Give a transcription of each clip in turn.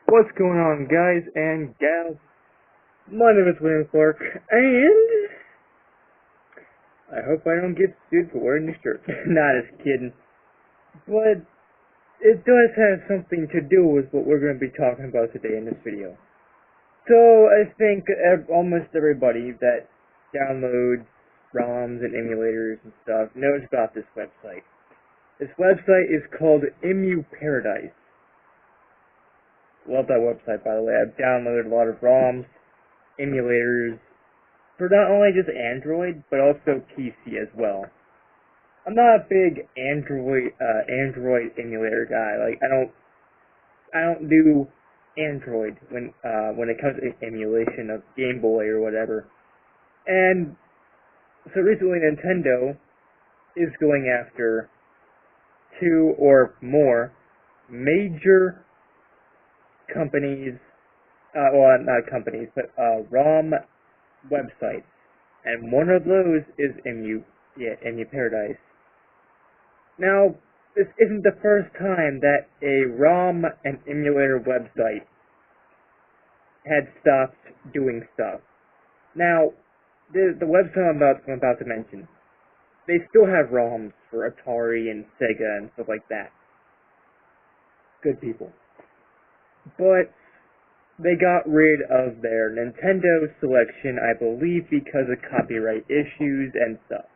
What's going on, guys and gals? My name is William Clark, and I hope I don't get sued for wearing this shirt. Not just kidding. But it does have something to do with what we're going to be talking about today in this video. So, I think almost everybody that downloads ROMs and emulators and stuff knows about this website. This website is called EmuParadise. Love that website, by the way. I've downloaded a lot of ROMs, emulators, for not only just Android, but also PC as well. I'm not a big Android emulator guy. Like, I don't do Android when it comes to emulation of Game Boy or whatever. And so recently Nintendo is going after 2 or more major companies, well, not companies, but ROM websites, and one of those is EmuParadise. Now, this isn't the first time that a ROM and emulator website had stopped doing stuff. Now, the website I'm about to mention, they still have ROMs for Atari and Sega and stuff like that. Good people. But they got rid of their Nintendo selection, I believe, because of copyright issues and stuff.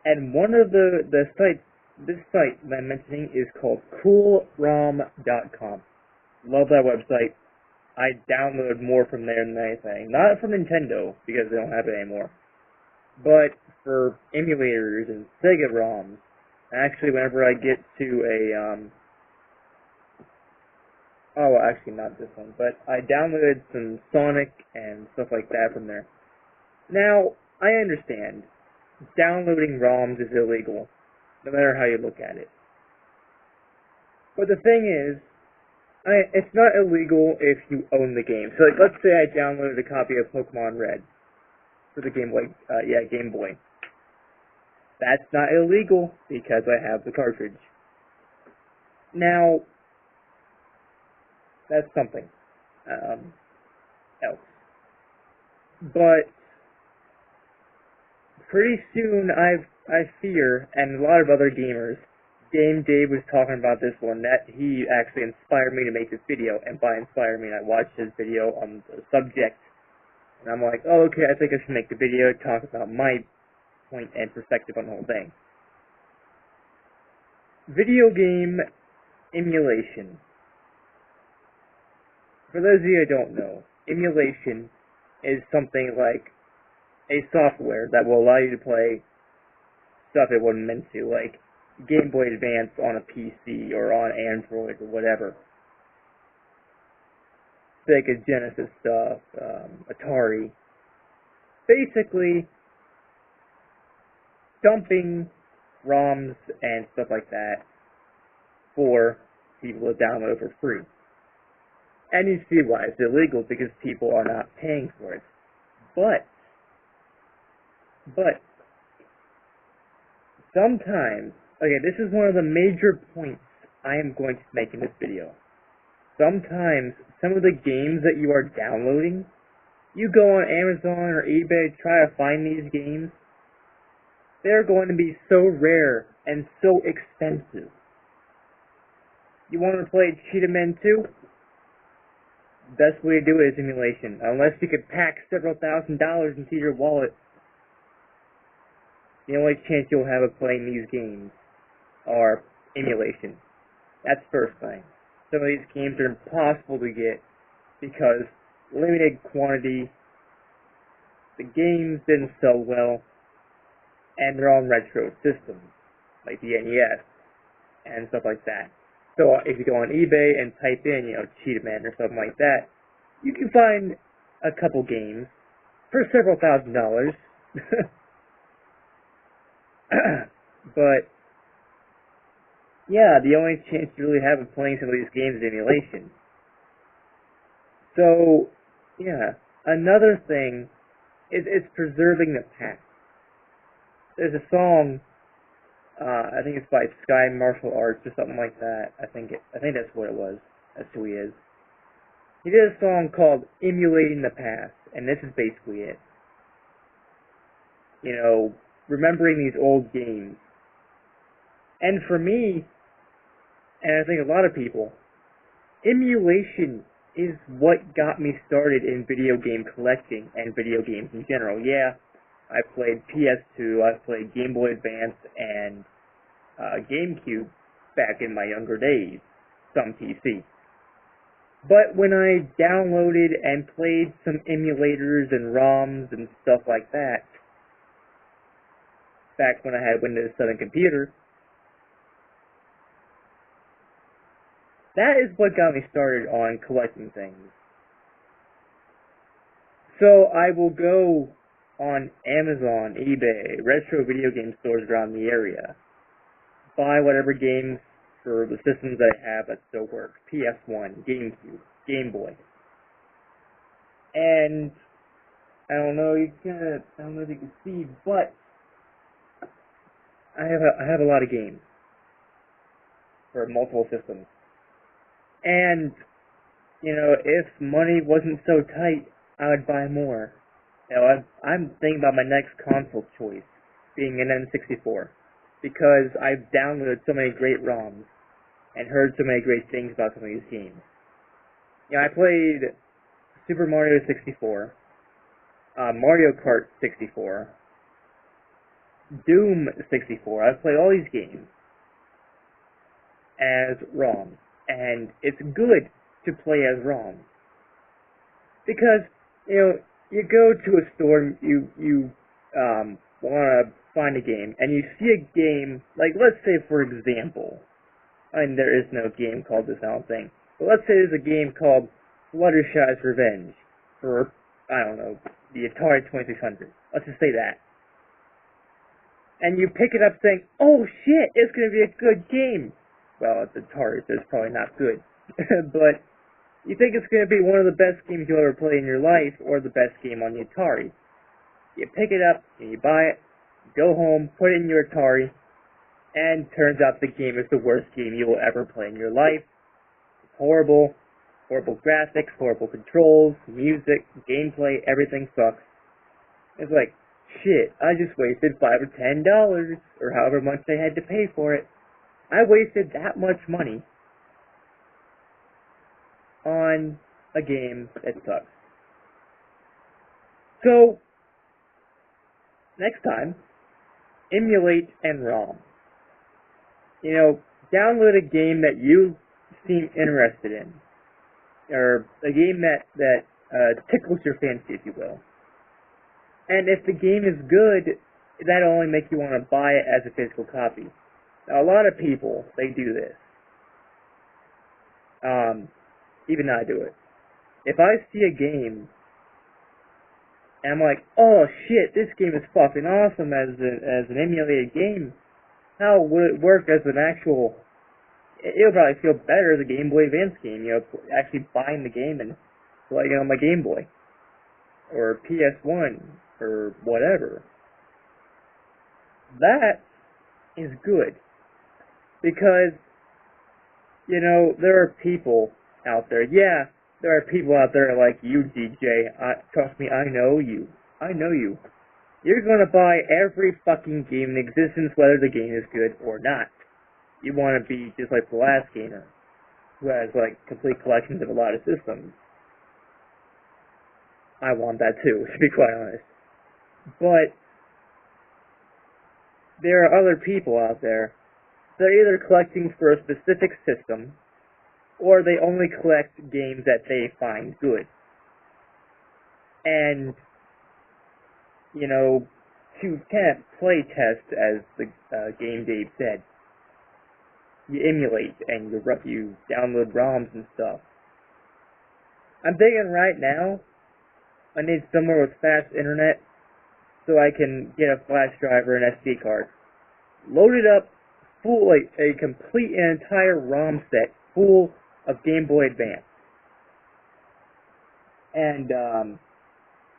And one of the sites, this site that I'm mentioning is called CoolROM.com. Love that website. I download more from there than anything. Not from Nintendo, because they don't have it anymore. But for emulators and Sega ROMs. Actually, whenever I get to a, oh, actually not this one, but I downloaded some Sonic and stuff like that from there. Now, I understand, downloading ROMs is illegal, no matter how you look at it. But the thing is, it's not illegal if you own the game. So, like, let's say I downloaded a copy of Pokemon Red for the Game Boy, Game Boy. That's not illegal because I have the cartridge. Now, that's something else. But pretty soon, I fear, and a lot of other gamers, Game Dave was talking about this one, that he actually inspired me to make this video, and by inspire me, I watched his video on the subject, and I'm like, oh, okay, I think I should make the video, talk about my point and perspective on the whole thing. Video game emulation. For those of you who don't know, emulation is something like a software that will allow you to play stuff it wasn't meant to, like Game Boy Advance on a PC or on Android or whatever. Sega Genesis stuff, Atari. Basically, dumping ROMs and stuff like that for people to download for free. And you see why it's illegal, because people are not paying for it. But sometimes, okay, this is one of the major points I am going to make in this video. Sometimes, some of the games that you are downloading, you go on Amazon or eBay to try to find these games, they're going to be so rare and so expensive. You want to play Cheetah Men 2? Best way to do it is emulation. Unless you could pack several $1,000s into your wallet, the only chance you'll have of playing these games are emulation. That's the first thing. Some of these games are impossible to get because limited quantity, the games didn't sell well, and they're on retro systems, like the NES, and stuff like that. So if you go on eBay and type in, Cheetah Man or something like that, you can find a couple games for several $1,000s. But, yeah, the only chance you really have of playing some of these games is emulation. So, yeah, another thing is preserving the past. There's a song I think it's by Sky Martial Arts or something like that. I think that's what it was. That's who he is. He did a song called Emulating the Past, and this is basically it. You know, remembering these old games. And for me, and I think a lot of people, emulation is what got me started in video game collecting and video games in general. Yeah, I played PS2, I played Game Boy Advance, and GameCube back in my younger days. Some PC. But when I downloaded and played some emulators and ROMs and stuff like that, back when I had Windows 7 computer, that is what got me started on collecting things. So I will go on Amazon, eBay, retro video game stores around the area, buy whatever games for the systems I have that still work. PS1, GameCube, Game Boy. And I don't know if you can see, but I have a lot of games for multiple systems. And you know, if money wasn't so tight, I would buy more. You know, I'm thinking about my next console choice being an N64. Because I've downloaded so many great ROMs and heard so many great things about some of these games. You know, I played Super Mario 64, Mario Kart 64, Doom 64. I've played all these games as ROMs, and it's good to play as ROMs. Because, you know, you go to a store, you want to find a game, and you see a game, like, let's say, for example, I mean, there is no game called this, I don't think, but let's say there's a game called Fluttershy's Revenge for, I don't know, the Atari 2600. Let's just say that. And you pick it up saying, oh shit, it's going to be a good game. Well, it's Atari, so it's probably not good. But you think it's going to be one of the best games you'll ever play in your life, or the best game on the Atari. You pick it up, and you buy it, go home, put it in your Atari, and turns out the game is the worst game you will ever play in your life. It's horrible graphics, horrible controls, music, gameplay, everything sucks. It's like, shit, I just wasted $5 or $10, or however much they had to pay for it. I wasted that much money on a game that sucks. So, next time, emulate and ROM. You know, download a game that you seem interested in, or a game that tickles your fancy, if you will. And if the game is good, that'll only make you want to buy it as a physical copy. Now, a lot of people, they do this. Even I do it. If I see a game, and I'm like, oh shit, this game is fucking awesome as an emulated game, how would it work as an actual... It'll probably feel better as a Game Boy Advance game, you know, actually buying the game and playing it on my Game Boy. Or PS1, or whatever. That is good. Because, you know, there are people out there. Yeah, there are people out there like you, DJ. Trust me, I know you. I know you. You're gonna buy every fucking game in existence, whether the game is good or not. You want to be just like the last gamer, who has like complete collections of a lot of systems. I want that too, to be quite honest. But there are other people out there that are either collecting for a specific system, or they only collect games that they find good. And, you know, to kind of play test, as the Game Dave said, you emulate and you download ROMs and stuff. I'm thinking right now, I need somewhere with fast internet so I can get a flash drive or an SD card. Load it up full, like a complete and entire ROM set full of Game Boy Advance. And,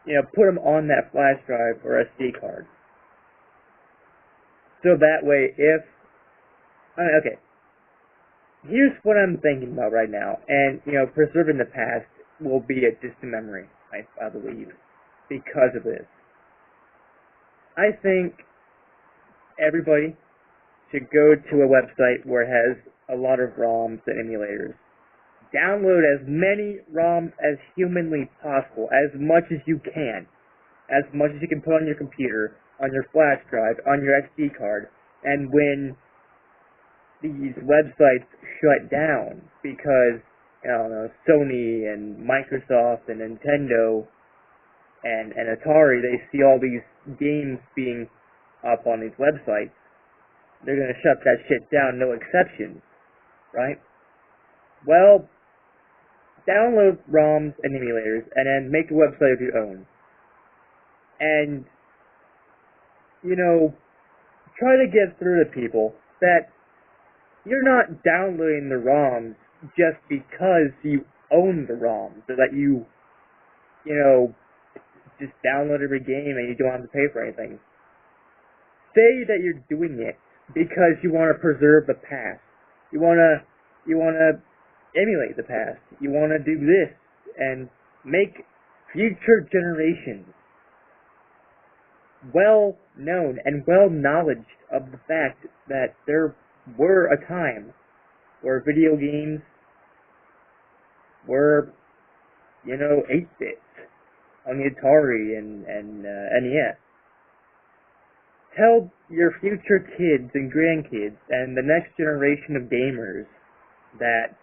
you know, put them on that flash drive or SD card. So that way, okay, here's what I'm thinking about right now, and, preserving the past will be a distant memory, I believe, because of this. I think everybody should go to a website where it has a lot of ROMs and emulators. Download as many ROMs as humanly possible, as much as you can. As much as you can put on your computer, on your flash drive, on your SD card. And when these websites shut down because, Sony and Microsoft and Nintendo and Atari, they see all these games being up on these websites, they're going to shut that shit down, no exceptions, right? Well, download ROMs and emulators, and then make a website of your own. And, try to get through to people that you're not downloading the ROMs just because you own the ROMs, or that you just download every game and you don't have to pay for anything. Say that you're doing it because you want to preserve the past. You want to emulate the past. You want to do this and make future generations well known and well knowledged of the fact that there were a time where video games were, 8-bits on the Atari and NES. Tell your future kids and grandkids and the next generation of gamers that,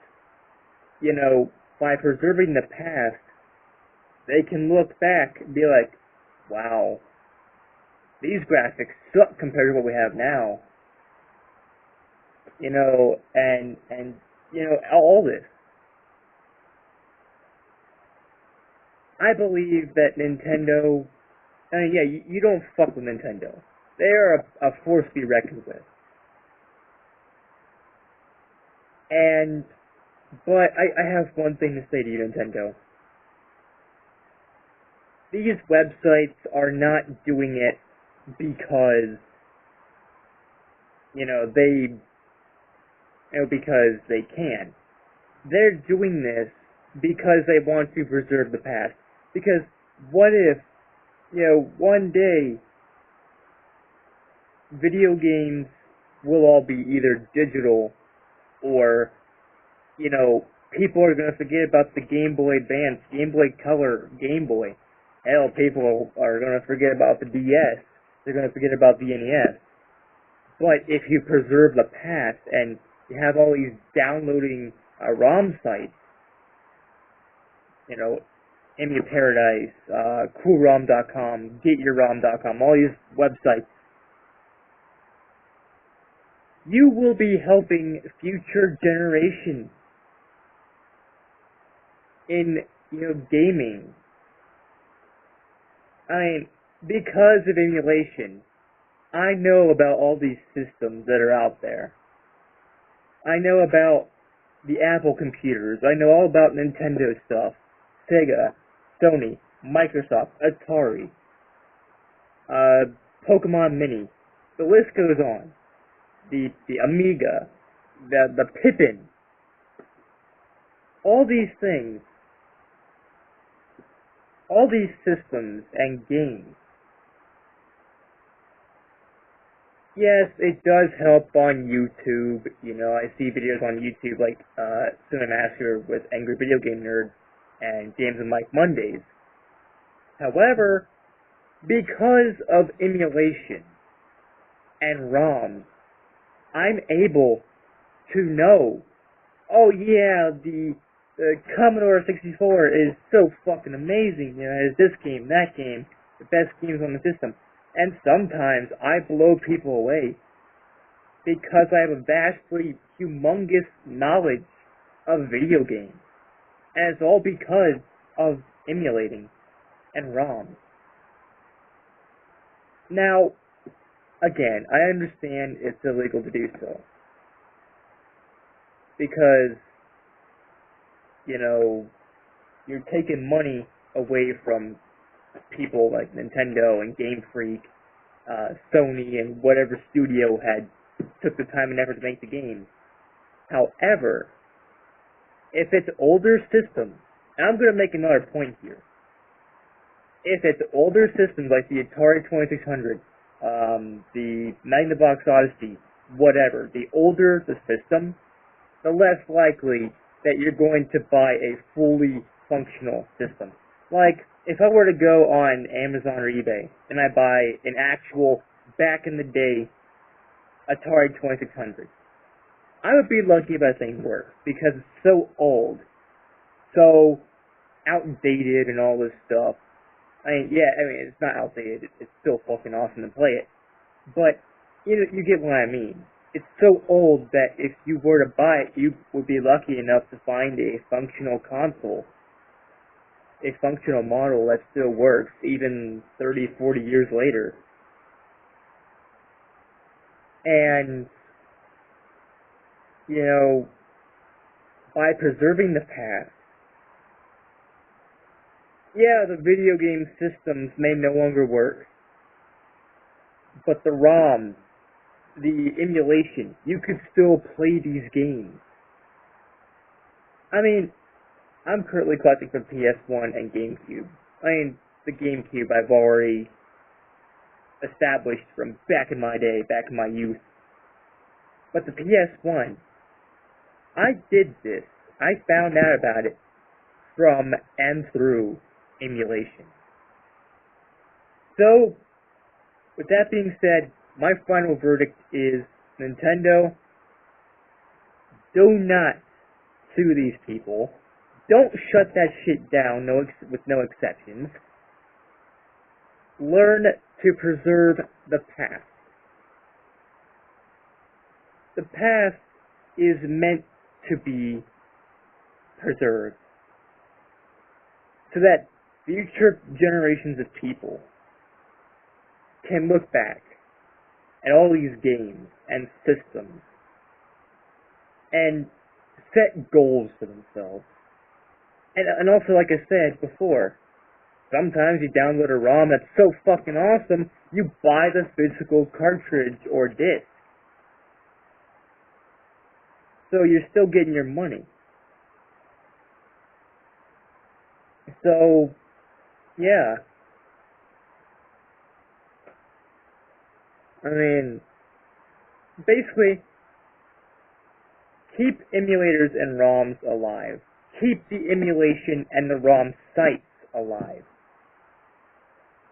by preserving the past, they can look back and be like, wow, these graphics suck compared to what we have now. And all this. I believe that Nintendo, you don't fuck with Nintendo. They are a force to be reckoned with. But I have one thing to say to you, Nintendo. These websites are not doing it because, because they can. They're doing this because they want to preserve the past. Because what if, one day, video games will all be either digital or, people are going to forget about the Game Boy Advance, Game Boy Color, Game Boy. Hell, people are going to forget about the DS. They're going to forget about the NES. But if you preserve the past and you have all these downloading ROM sites, EmuParadise, CoolROM.com, GetYourROM.com, all these websites, you will be helping future generations in, gaming. Because of emulation, I know about all these systems that are out there. I know about the Apple computers. I know all about Nintendo stuff. Sega, Sony, Microsoft, Atari, Pokemon Mini. The list goes on. The Amiga, the Pippin. All these things, all these systems and games. Yes, it does help on YouTube. I see videos on YouTube like Cinemaster with Angry Video Game Nerd and James and Mike Mondays. However, because of emulation and ROMs, I'm able to know, oh yeah, the Commodore 64 is so fucking amazing. It has this game, that game, the best games on the system. And sometimes I blow people away because I have a vastly humongous knowledge of video games. And it's all because of emulating and ROMs. Now, again, I understand it's illegal to do so. Because, you're taking money away from people like Nintendo and Game Freak, Sony and whatever studio had took the time and effort to make the game. However, if it's older systems, and I'm going to make another point here, if it's older systems like the Atari 2600, the Magnavox Odyssey, whatever, the older the system, the less likely that you're going to buy a fully functional system. Like, if I were to go on Amazon or eBay and I buy an actual, back in the day, Atari 2600, I would be lucky if that thing worked, because it's so old, so outdated and all this stuff. It's not outdated, it's still fucking awesome to play it, but, you get what I mean. It's so old that if you were to buy it, you would be lucky enough to find a functional console, a functional model that still works, even 30, 40 years later. And, by preserving the past, yeah, the video game systems may no longer work, but the ROM, the emulation, you could still play these games. I'm currently collecting for PS1 and GameCube. The GameCube I've already established from back in my day, back in my youth. But the PS1, I did this. I found out about it from and through emulation. So, with that being said, my final verdict is, Nintendo, do not sue these people. Don't shut that shit down with no exceptions. Learn to preserve the past. The past is meant to be preserved so that future generations of people can look back at all these games and systems and set goals for themselves. And also, like I said before, sometimes you download a ROM that's so fucking awesome, you buy the physical cartridge or disc. So you're still getting your money. So, yeah. Basically, keep emulators and ROMs alive. Keep the emulation and the ROM sites alive.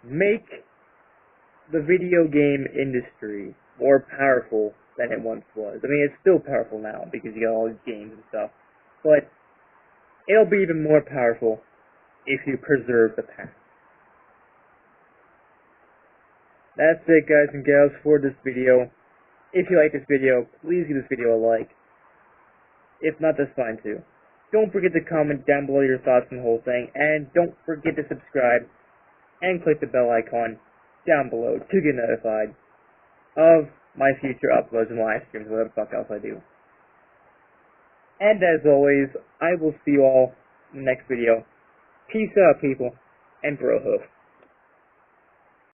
Make the video game industry more powerful than it once was. It's still powerful now because you got all these games and stuff, but it'll be even more powerful if you preserve the past. That's it, guys and gals, for this video. If you like this video, please give this video a like. If not, that's fine too. Don't forget to comment down below your thoughts on the whole thing, and don't forget to subscribe and click the bell icon down below to get notified of my future uploads and live streams, whatever the fuck else I do. And as always, I will see you all in the next video. Peace out, people, and bro hoof.